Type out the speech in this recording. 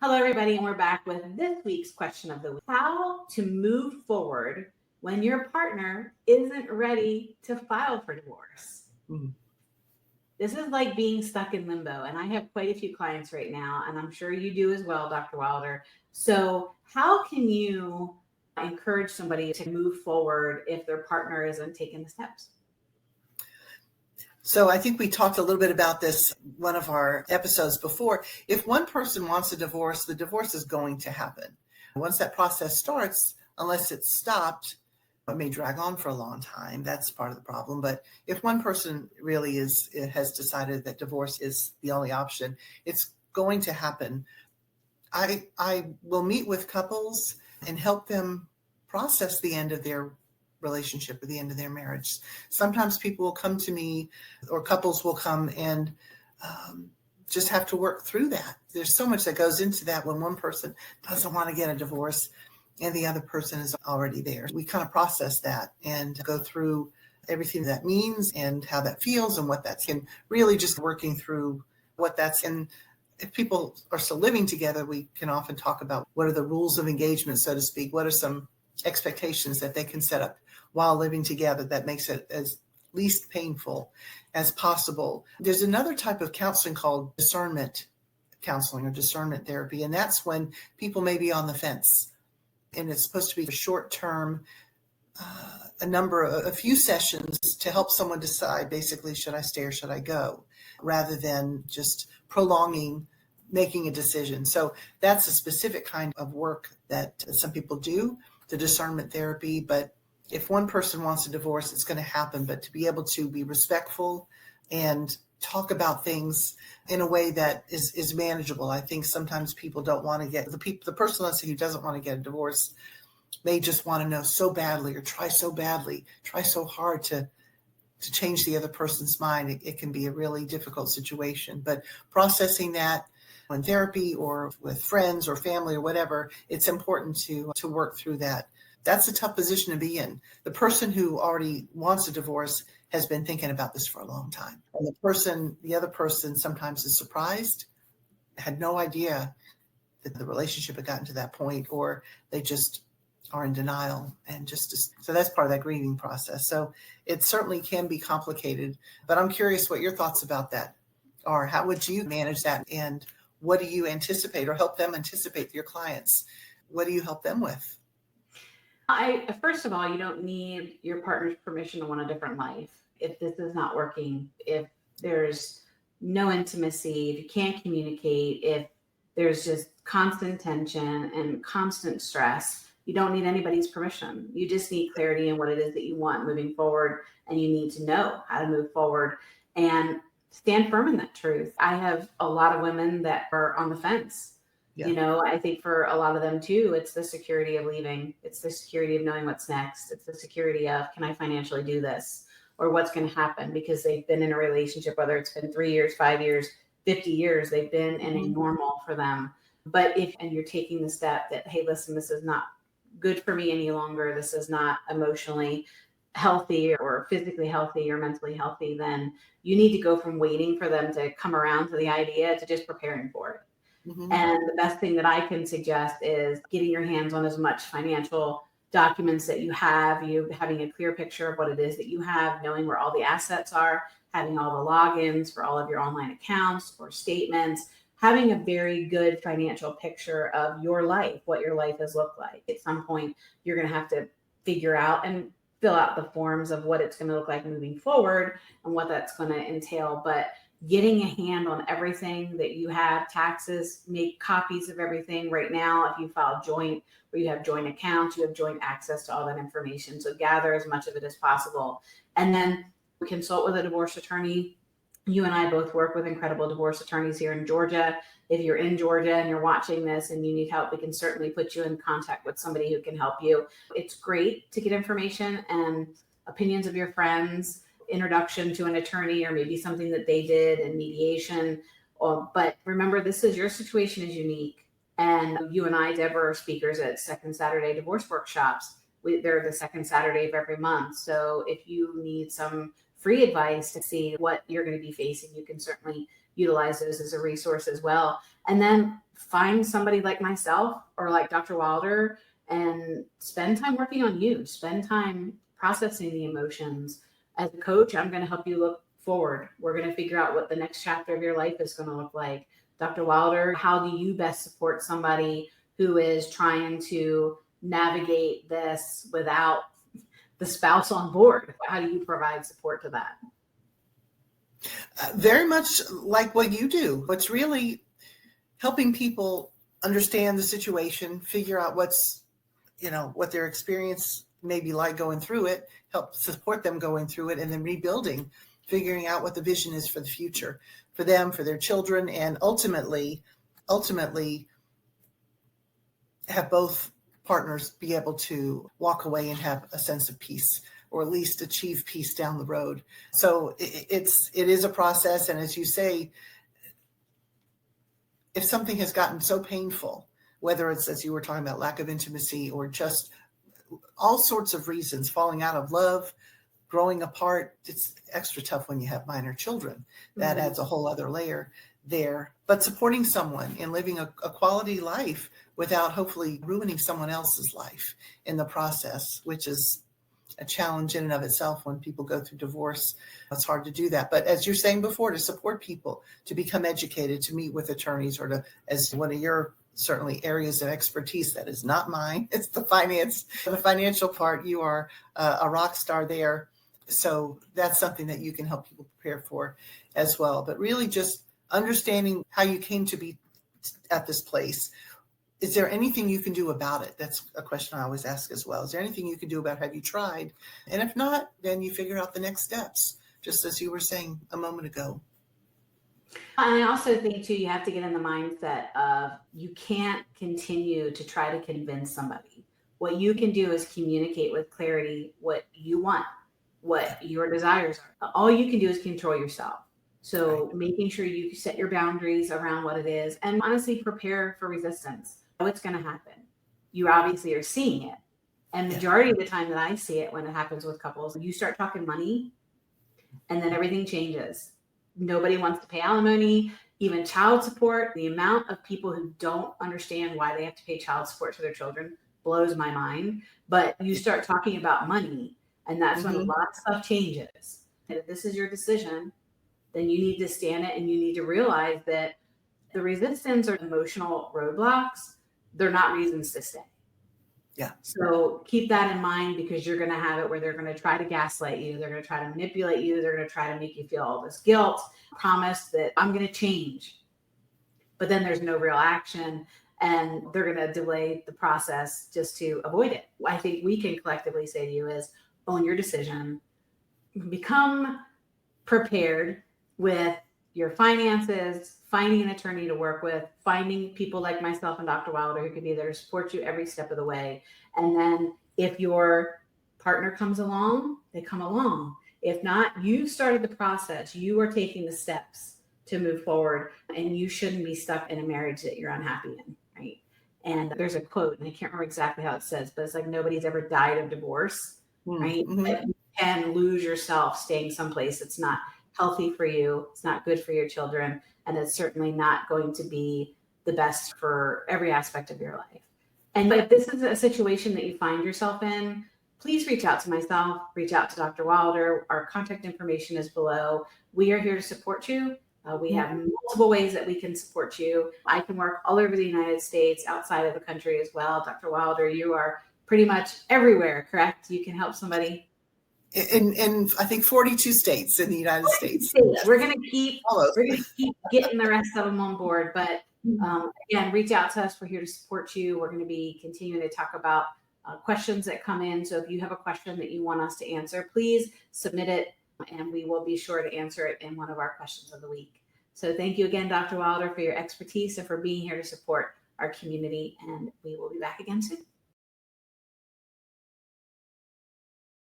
Hello, everybody, and we're back with this week's question of the week. How to move forward when your partner isn't ready to file for divorce. This is like being stuck in limbo, and I have quite a few clients right now, and I'm sure you do as well, Dr. Wilder. So how can you encourage somebody to move forward if their partner isn't taking the steps? So I think we talked a little bit about this one of our episodes before. If one person wants a divorce, the divorce is going to happen. Once that process starts, unless it's stopped, it may drag on for a long time. That's part of the problem. But if one person really has decided that divorce is the only option, it's going to happen. I will meet with couples and help them process the end of their relationship or the end of their marriage. Sometimes people will come to me, or couples will come and just have to work through that. There's so much that goes into that when one person doesn't want to get a divorce and the other person is already there. We kind of process that and go through everything that means and how that feels and what that's in, really just working through what that's in. If people are still living together, we can often talk about what are the rules of engagement, so to speak. What are some expectations that they can set up while living together that makes it as least painful as possible. There's another type of counseling called discernment counseling or discernment therapy, and that's when people may be on the fence, and it's supposed to be a short term, a few sessions to help someone decide, basically, should I stay or should I go, rather than just prolonging making a decision. So that's a specific kind of work that some people do, the discernment therapy. But if one person wants a divorce, it's going to happen. But to be able to be respectful and talk about things in a way that is manageable. I think sometimes people don't want to get the person, let's say, who doesn't want to get a divorce may just want to know so badly, or try so hard to change the other person's mind. It can be a really difficult situation. But processing that in therapy or with friends or family or whatever, it's important to work through that. That's a tough position to be in. The person who already wants a divorce has been thinking about this for a long time. And the other person sometimes is surprised, had no idea that the relationship had gotten to that point, or they just are in denial. And so that's part of that grieving process. So it certainly can be complicated, but I'm curious what your thoughts about that are. How would you manage that? And what do you anticipate or help them anticipate, your clients? What do you help them with? First of all, you don't need your partner's permission to want a different life. If this is not working, if there's no intimacy, if you can't communicate, if there's just constant tension and constant stress, you don't need anybody's permission. You just need clarity in what it is that you want moving forward, and you need to know how to move forward and stand firm in that truth. I have a lot of women that are on the fence. Yeah. You know, I think for a lot of them too, it's the security of leaving. It's the security of knowing what's next. It's the security of, can I financially do this? Or what's going to happen? Because they've been in a relationship, whether it's been 3 years, 5 years, 50 years, they've been in a normal for them. But and you're taking the step that, hey, listen, this is not good for me any longer. This is not emotionally healthy or physically healthy or mentally healthy, then you need to go from waiting for them to come around to the idea to just preparing for it. Mm-hmm. And the best thing that I can suggest is getting your hands on as much financial documents that you have, you having a clear picture of what it is that you have, knowing where all the assets are, having all the logins for all of your online accounts or statements, having a very good financial picture of your life, what your life has looked like. At some point, you're going to have to figure out and fill out the forms of what it's going to look like moving forward and what that's going to entail. But getting a hand on everything that you have, taxes, make copies of everything. Right now, if you file joint, where you have joint accounts, you have joint access to all that information. So gather as much of it as possible. And then consult with a divorce attorney. You and I both work with incredible divorce attorneys here in Georgia. If you're in Georgia and you're watching this and you need help, we can certainly put you in contact with somebody who can help you. It's great to get information and opinions of your friends, introduction to an attorney, or maybe something that they did in mediation. But remember, this is your situation is unique. And you and I, Deborah, are speakers at Second Saturday Divorce Workshops. They're the second Saturday of every month. So if you need some free advice to see what you're going to be facing, you can certainly utilize those as a resource as well. And then find somebody like myself or like Dr. Wilder and spend time working on you, spend time processing the emotions. As a coach, I'm going to help you look forward. We're going to figure out what the next chapter of your life is going to look like. Dr. Wilder, how do you best support somebody who is trying to navigate this without the spouse on board? How do you provide support to that? Very much like what you do. What's really helping people understand the situation, figure out what's, what their experience may be like going through it, help support them going through it, and then rebuilding, figuring out what the vision is for the future, for them, for their children, and ultimately have both partners be able to walk away and have a sense of peace, or at least achieve peace down the road. So it is a process. And as you say, if something has gotten so painful, whether it's, as you were talking about, lack of intimacy or just all sorts of reasons, falling out of love, growing apart, it's extra tough when you have minor children. That adds a whole other layer there. But supporting someone and living a quality life without hopefully ruining someone else's life in the process, which is a challenge in and of itself when people go through divorce. It's hard to do that. But as you're saying before, to support people, to become educated, to meet with attorneys, or to, as one of your certainly areas of expertise, that is not mine, it's the financial part. You are a rock star there. So that's something that you can help people prepare for as well. But really just understanding how you came to be at this place. Is there anything you can do about it? That's a question I always ask as well. Is there anything you can do about it? Have you tried? And if not, then you figure out the next steps, just as you were saying a moment ago. And I also think, too, you have to get in the mindset of you can't continue to try to convince somebody. What you can do is communicate with clarity what you want, what your desires are. All you can do is control yourself. So making sure you set your boundaries around what it is, and honestly prepare for resistance. What's going to happen? You obviously are seeing it. And majority of the time that I see it when it happens with couples, you start talking money and then everything changes. Nobody wants to pay alimony, even child support. The amount of people who don't understand why they have to pay child support to their children blows my mind. But you start talking about money, and that's when a lot of stuff changes. And if this is your decision, then you need to stand it, and you need to realize that the resistance or emotional roadblocks, they're not reasons to stay. Yeah. So keep that in mind, because you're going to have it where they're going to try to gaslight you. They're going to try to manipulate you. They're going to try to make you feel all this guilt, promise that I'm going to change. But then there's no real action, and they're going to delay the process just to avoid it. I think we can collectively say to you is own your decision, become prepared with your finances, finding an attorney to work with, finding people like myself and Dr. Wilder who can be there to support you every step of the way. And then if your partner comes along, they come along. If not, you started the process. You are taking the steps to move forward, and you shouldn't be stuck in a marriage that you're unhappy in, right? And there's a quote, and I can't remember exactly how it says, but it's like, nobody's ever died of divorce, right? But you can lose yourself staying someplace that's not healthy for you, it's not good for your children, and it's certainly not going to be the best for every aspect of your life. And if this is a situation that you find yourself in, please reach out to myself, reach out to Dr. Wilder. Our contact information is below. We are here to support you. We have multiple ways that we can support you. I can work all over the United States, outside of the country as well. Dr. Wilder, you are pretty much everywhere, correct? You can help somebody in I think 42 states in the United States. Yes. We're gonna keep getting the rest of them on board. But again, reach out to us. We're here to support you. We're going to be continuing to talk about questions that come in. So if you have a question that you want us to answer, please submit it, and we will be sure to answer it in one of our questions of the week. So thank you again, Dr. Wilder, for your expertise and for being here to support our community. And we will be back again soon.